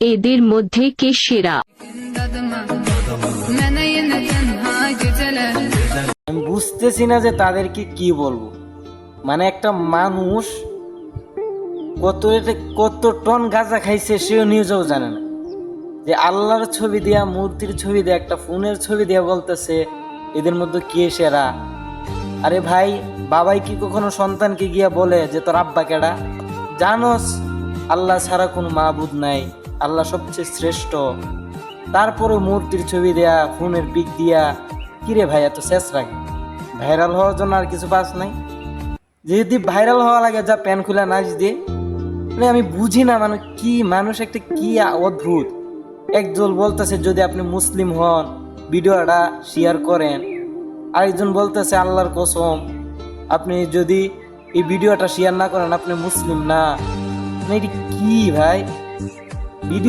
এদের মধ্যে কে সেরা? আমি বুঝতেছি না যে তাদেরকে কি বলবো। মানে একটা মানুষ কত টন গাঁজা খাইছে সেও নিজেও জানে না, যে আল্লাহর ছবি দিয়া, মূর্তির ছবি দিয়া, একটা ফোনের ছবি দিয়া বলতেছে এদের মধ্যে কে সেরা। আরে ভাই, বাবাই কি কখনো সন্তানকে গিয়া বলে যে তোর আব্বা কেডা? জানোস আল্লাহ ছাড়া কোনো মাবুদ নাই, আল্লাহ সবচেয়ে শ্রেষ্ঠ। তারপরে মূর্তির ছবি দেয়া, ফোনের পিক দিয়া, কিরে ভাই এত শেষ রাখে? ভাইরাল হওয়ার জন্য আর কিছু পাস নাই? যদি ভাইরাল হওয়া লাগে যা প্যান খুলে নাচ দিয়ে। মানে আমি বুঝি না, মানে কি মানুষ একটা কি অদ্ভুত। একজন বলতেছে যদি আপনি মুসলিম হন ভিডিওটা শেয়ার করেন, আরেকজন বলতেছে আল্লাহর কসম আপনি যদি এই ভিডিওটা শেয়ার না করেন আপনি মুসলিম না। মানে এটি কি ভাই?